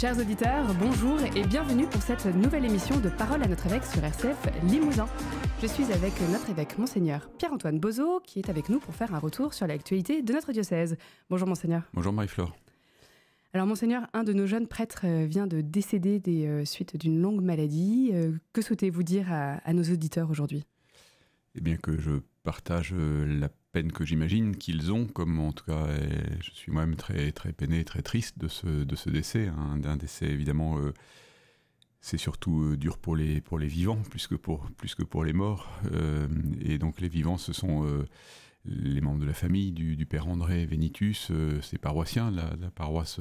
Chers auditeurs, bonjour et bienvenue pour cette nouvelle émission de Parole à notre évêque sur RCF Limousin. Je suis avec notre évêque, Monseigneur Pierre-Antoine Bozo, qui est avec nous pour faire un retour sur l'actualité de notre diocèse. Bonjour Monseigneur. Bonjour Marie-Flore. Alors Monseigneur, un de nos jeunes prêtres vient de décéder des suites d'une longue maladie. Que souhaitez-vous dire à nos auditeurs aujourd'hui ? Eh bien que je partage la peine que j'imagine qu'ils ont, comme en tout cas je suis moi-même très, très peiné, très triste de ce décès. Un décès évidemment, c'est surtout dur pour les vivants plus que pour les morts. Et donc les vivants, ce sont les membres de la famille du père André Vénitus, ses paroissiens, la paroisse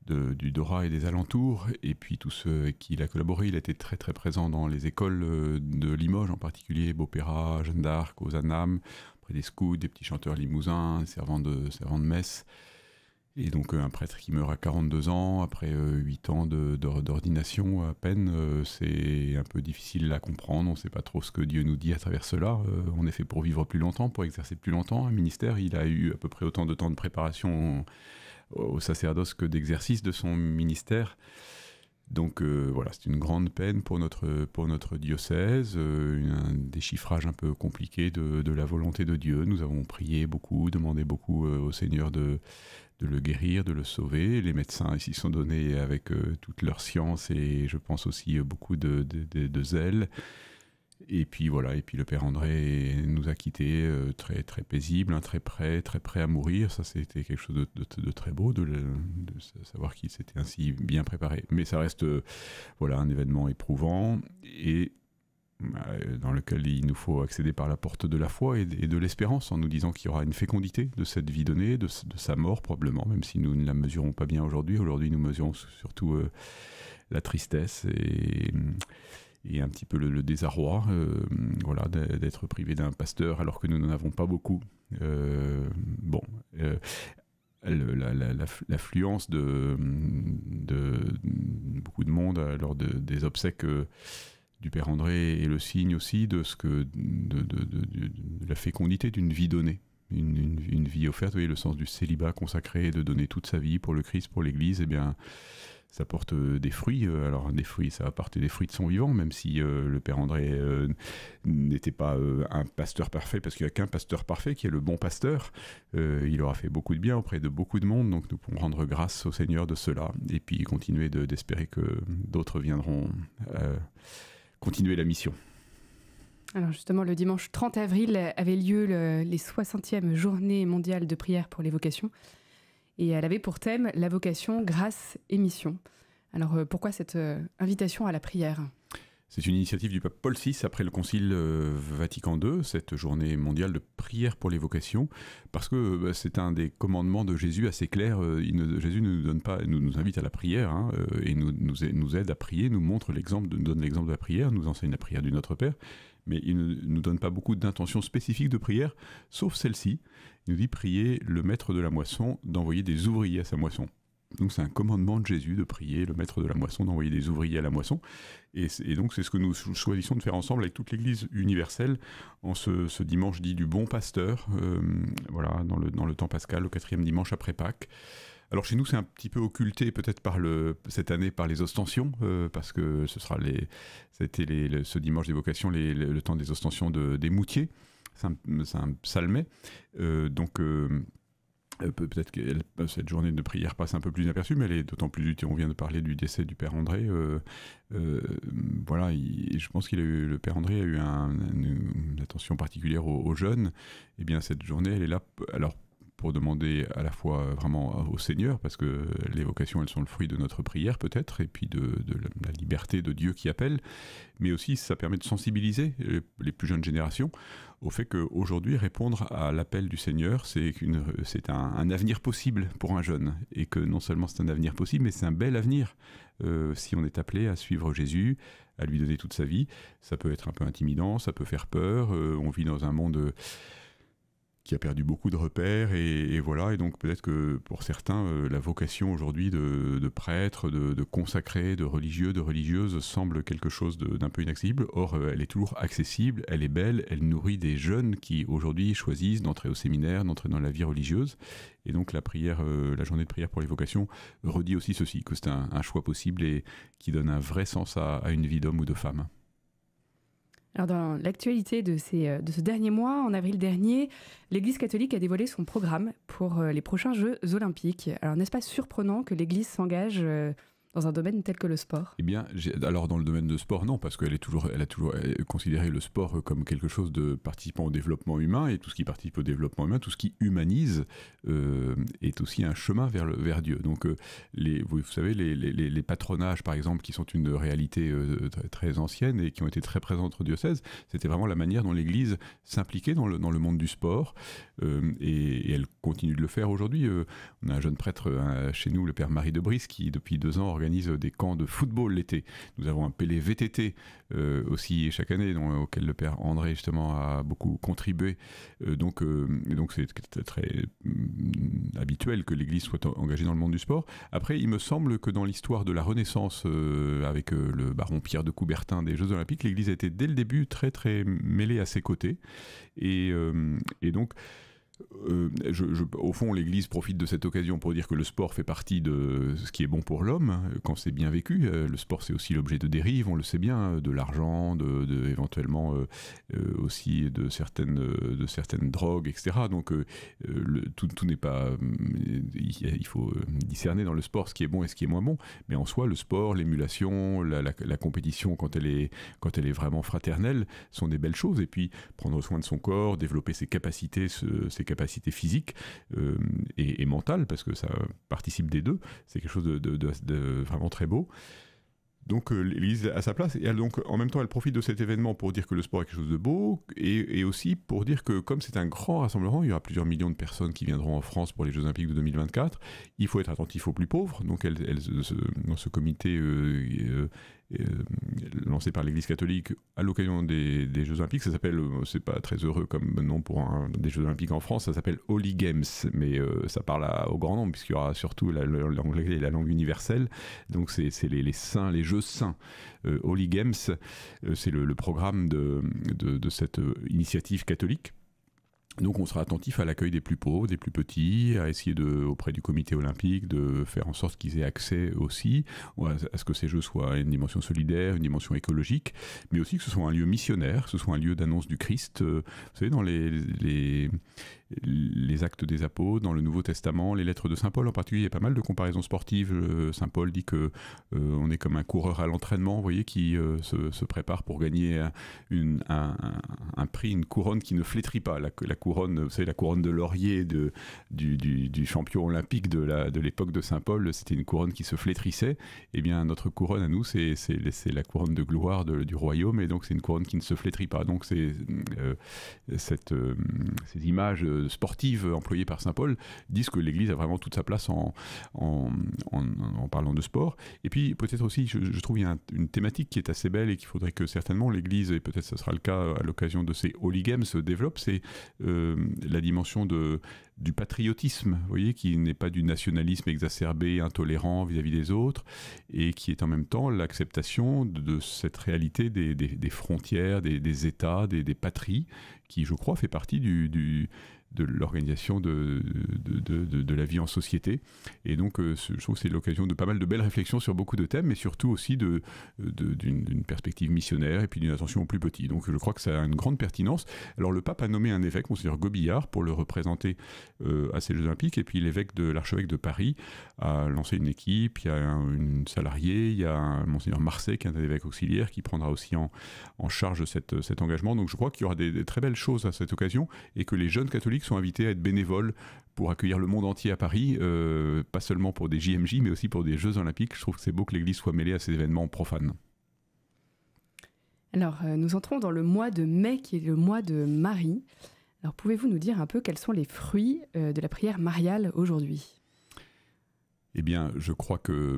du Dorat et des alentours, et puis tous ceux avec qui il a collaboré. Il a été très très présent dans les écoles de Limoges, en particulier Beaupéra, Jeanne d'Arc, Ozanam, auprès des scouts, des petits chanteurs limousins, servants de messe. Et donc un prêtre qui meurt à 42 ans, après 8 ans d'ordination à peine, c'est un peu difficile à comprendre, on ne sait pas trop ce que Dieu nous dit à travers cela. On est fait pour vivre plus longtemps, pour exercer plus longtemps. Un ministère, il a eu à peu près autant de temps de préparation au sacerdoce que d'exercice de son ministère. Donc voilà, c'est une grande peine pour notre diocèse, un déchiffrage un peu compliqué de la volonté de Dieu. Nous avons prié beaucoup, demandé beaucoup au Seigneur de le guérir, de le sauver. Les médecins s'y sont donnés avec toute leur science et je pense aussi beaucoup de zèle. Et puis voilà, et puis le père André nous a quittés très très paisible, très prêt à mourir. Ça, c'était quelque chose de très beau de savoir qu'il s'était ainsi bien préparé. Mais ça reste voilà un événement éprouvant et dans lequel il nous faut accéder par la porte de la foi et de l'espérance, en nous disant qu'il y aura une fécondité de cette vie donnée, de sa mort probablement, même si nous ne la mesurons pas bien aujourd'hui. Aujourd'hui, nous mesurons surtout la tristesse et un petit peu le désarroi, voilà, d'être privé d'un pasteur alors que nous n'en avons pas beaucoup. L'affluence de beaucoup de monde lors des obsèques du père André est le signe aussi de la fécondité d'une vie donnée. Une vie offerte, vous voyez, le sens du célibat consacré, de donner toute sa vie pour le Christ, pour l'Église, eh bien, ça porte des fruits. Alors des fruits, ça va porter des fruits de son vivant, même si le père André n'était pas un pasteur parfait, parce qu'il n'y a qu'un pasteur parfait qui est le bon pasteur. Il aura fait beaucoup de bien auprès de beaucoup de monde, donc nous pouvons rendre grâce au Seigneur de cela, et puis continuer d'espérer que d'autres viendront continuer la mission. Alors justement, le dimanche 30 avril avait lieu les 60e journées mondiales de prière pour les vocations. Et elle avait pour thème la vocation, grâce et mission. Alors pourquoi cette invitation à la prière ? C'est une initiative du pape Paul VI après le concile Vatican II, cette journée mondiale de prière pour les vocations, parce que c'est un des commandements de Jésus assez clair. Jésus ne nous invite à la prière et nous aide à prier, nous montre nous donne l'exemple de la prière, nous enseigne la prière du Notre Père, mais il ne nous donne pas beaucoup d'intentions spécifiques de prière, sauf celle-ci. Il nous dit prier le maître de la moisson d'envoyer des ouvriers à sa moisson. Donc c'est un commandement de Jésus de prier le maître de la moisson, d'envoyer des ouvriers à la moisson. Et donc c'est ce que nous choisissons de faire ensemble avec toute l'Église universelle en ce dimanche dit du bon pasteur, voilà, dans le temps pascal, le 4e dimanche après Pâques. Alors chez nous c'est un petit peu occulté peut-être cette année par les ostensions, parce que ce dimanche des vocations le temps des ostensions des moutiers. C'est un psalmet, donc peut-être que cette journée de prière passe un peu plus inaperçue, mais elle est d'autant plus utile. On vient de parler du décès du père André. Voilà, je pense le père André a eu une attention particulière aux jeunes. Eh bien, cette journée, elle est là. Alors, pour demander à la fois vraiment au Seigneur, parce que les vocations, elles sont le fruit de notre prière peut-être, et puis de la liberté de Dieu qui appelle, mais aussi ça permet de sensibiliser les plus jeunes générations au fait qu'aujourd'hui, répondre à l'appel du Seigneur, c'est un avenir possible pour un jeune, et que non seulement c'est un avenir possible, mais c'est un bel avenir si on est appelé à suivre Jésus, à lui donner toute sa vie. Ça peut être un peu intimidant, ça peut faire peur, on vit dans un monde qui a perdu beaucoup de repères, et voilà. Et donc peut-être que pour certains, la vocation aujourd'hui de prêtre, de consacré, de religieux, de religieuse semble quelque chose d'un peu inaccessible. Or, elle est toujours accessible, elle est belle, elle nourrit des jeunes qui aujourd'hui choisissent d'entrer au séminaire, d'entrer dans la vie religieuse. Et donc la prière, la journée de prière pour les vocations redit aussi ceci, que c'est un choix possible et qui donne un vrai sens à une vie d'homme ou de femme. Alors dans l'actualité de ce dernier mois, en avril dernier, l'Église catholique a dévoilé son programme pour les prochains Jeux olympiques. Alors n'est-ce pas surprenant que l'Église s'engage dans un domaine tel que le sport? Eh bien, alors dans le domaine de sport, non, parce qu'elle elle a toujours considéré le sport comme quelque chose de participant au développement humain, et tout ce qui participe au développement humain, tout ce qui humanise, est aussi un chemin vers Dieu. Donc, vous savez, les patronages, par exemple, qui sont une réalité très ancienne et qui ont été très présentes au diocèse, c'était vraiment la manière dont l'Église s'impliquait dans le monde du sport, et elle continue de le faire aujourd'hui. On a un jeune prêtre chez nous, le père Marie de Brice, qui depuis 2 ans organise des camps de football l'été. Nous avons un Pélé VTT aussi chaque année, auquel le père André justement a beaucoup contribué. Donc c'est très habituel que l'Église soit engagée dans le monde du sport. Après, il me semble que dans l'histoire de la Renaissance, avec le baron Pierre de Coubertin des Jeux Olympiques, l'Église a été dès le début très très mêlée à ses côtés. Et donc au fond, l'Église profite de cette occasion pour dire que le sport fait partie de ce qui est bon pour l'homme, quand c'est bien vécu. Le sport, c'est aussi l'objet de dérives, on le sait bien, de l'argent, éventuellement aussi de certaines drogues, etc. Donc tout n'est pas... il faut discerner dans le sport ce qui est bon et ce qui est moins bon, mais en soi, le sport, l'émulation, la compétition, quand elle est vraiment fraternelle, sont des belles choses. Et puis, prendre soin de son corps, développer ses capacités, ses capacités physiques et mentales, parce que ça participe des deux, c'est quelque chose de vraiment très beau. Donc l'Église a sa place, et donc en même temps elle profite de cet événement pour dire que le sport est quelque chose de beau, et aussi pour dire que comme c'est un grand rassemblement, il y aura plusieurs millions de personnes qui viendront en France pour les Jeux Olympiques de 2024, il faut être attentif aux plus pauvres. Donc dans ce comité lancé par l'Église catholique à l'occasion des Jeux Olympiques, ça s'appelle, c'est pas très heureux comme nom pour des Jeux Olympiques en France, ça s'appelle Holy Games, mais ça parle au grand nombre, puisqu'il y aura surtout l'anglais et la langue universelle. Donc c'est les saints, les Jeux saints. Holy Games, c'est le programme de cette initiative catholique. Donc on sera attentif à l'accueil des plus pauvres, des plus petits, à essayer auprès du comité olympique de faire en sorte qu'ils aient accès aussi à ce que ces jeux soient une dimension solidaire, une dimension écologique, mais aussi que ce soit un lieu missionnaire, que ce soit un lieu d'annonce du Christ. Vous savez, dans les actes des apôtres, dans le Nouveau Testament, les lettres de Saint Paul en particulier, il y a pas mal de comparaisons sportives. Saint Paul dit que on est comme un coureur à l'entraînement, vous voyez, qui se prépare pour gagner un prix, une couronne qui ne flétrit pas. La couronne, vous savez, la couronne de laurier du champion olympique de l'époque de Saint Paul, c'était une couronne qui se flétrissait. Eh bien, notre couronne à nous, c'est la couronne de gloire du royaume, et donc c'est une couronne qui ne se flétrit pas. Donc c'est ces images sportives employées par Saint Paul disent que l'Église a vraiment toute sa place en parlant de sport. Et puis peut-être aussi, je trouve, il y a une thématique qui est assez belle et qu'il faudrait que certainement l'Église, et peut-être ce sera le cas à l'occasion de ces Holy Games, se développe, c'est la dimension du patriotisme, vous voyez, qui n'est pas du nationalisme exacerbé, intolérant vis-à-vis des autres, et qui est en même temps l'acceptation de cette réalité des frontières, des États, des patries, qui, je crois, fait partie de l'organisation de la vie en société. Et donc je trouve que c'est l'occasion de pas mal de belles réflexions sur beaucoup de thèmes, mais surtout aussi d'une perspective missionnaire et puis d'une attention aux plus petits. Donc je crois que ça a une grande pertinence. Alors le pape a nommé un évêque, Monseigneur Gobillard, pour le représenter à ces Jeux Olympiques, et puis l'archevêque de Paris a lancé une équipe, il y a une salariée, il y a Monseigneur Marseille qui est un évêque auxiliaire qui prendra aussi en charge cet engagement. Donc je crois qu'il y aura des très belles choses à cette occasion, et que les jeunes catholiques sont invités à être bénévoles pour accueillir le monde entier à Paris, pas seulement pour des JMJ, mais aussi pour des Jeux Olympiques. Je trouve que c'est beau que l'Église soit mêlée à ces événements profanes. Alors, nous entrons dans le mois de mai, qui est le mois de Marie. Alors, pouvez-vous nous dire un peu quels sont les fruits de la prière mariale aujourd'hui ? Eh bien, je crois que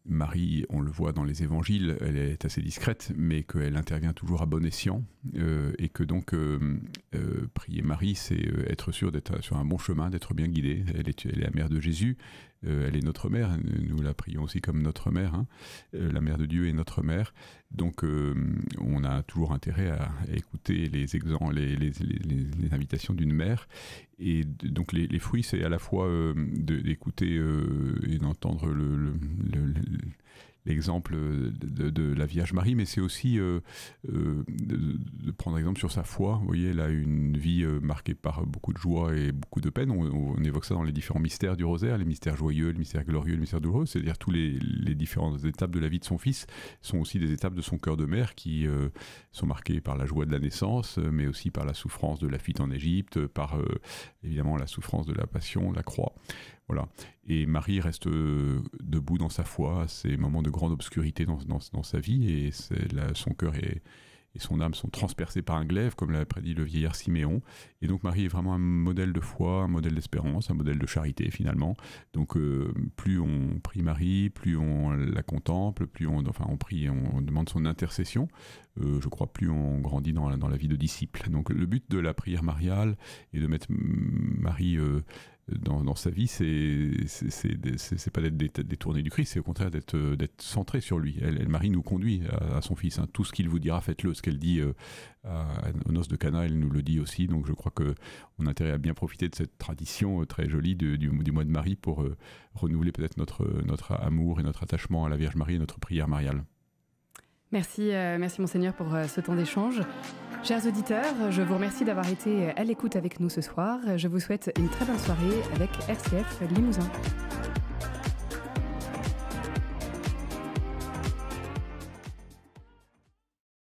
Marie, on le voit dans les évangiles, elle est assez discrète, mais qu'elle intervient toujours à bon escient, et que donc prier Marie, c'est être sûr d'être sur un bon chemin, d'être bien guidé. Elle est la mère de Jésus, elle est notre mère, nous la prions aussi comme notre mère, hein. La mère de Dieu est notre mère, donc on a toujours intérêt à écouter les invitations d'une mère. Et donc les fruits, c'est à la fois d'écouter et d'entendre l'exemple de la Vierge Marie, mais c'est aussi de prendre exemple sur sa foi. Vous voyez, elle a une vie marquée par beaucoup de joie et beaucoup de peine. On évoque ça dans les différents mystères du rosaire, les mystères joyeux, les mystères glorieux, les mystères douloureux, c'est-à-dire tous les différentes étapes de la vie de son fils sont aussi des étapes de son cœur de mère qui sont marquées par la joie de la naissance, mais aussi par la souffrance de la fuite en Égypte, par évidemment la souffrance de la passion, la croix. Voilà. Et Marie reste debout dans sa foi à ces moments de grande obscurité dans sa vie, et son cœur et son âme sont transpercés par un glaive, comme l'a prédit le vieillard Siméon. Et donc Marie est vraiment un modèle de foi, un modèle d'espérance, un modèle de charité finalement. Donc plus on prie Marie, plus on la contemple, plus on prie, on demande son intercession, je crois plus on grandit dans la vie de disciple. Donc le but de la prière mariale est de mettre Marie dans sa vie, c'est pas d'être détourné du Christ, c'est au contraire d'être centré sur lui. Marie nous conduit à son fils, hein. Tout ce qu'il vous dira, faites-le. Ce qu'elle dit aux noces de Cana, elle nous le dit aussi. Donc je crois qu'on a intérêt à bien profiter de cette tradition très jolie du mois de Marie pour renouveler peut-être notre amour et notre attachement à la Vierge Marie et notre prière mariale. Merci Monseigneur pour ce temps d'échange. Chers auditeurs, je vous remercie d'avoir été à l'écoute avec nous ce soir. Je vous souhaite une très bonne soirée avec RCF Limousin.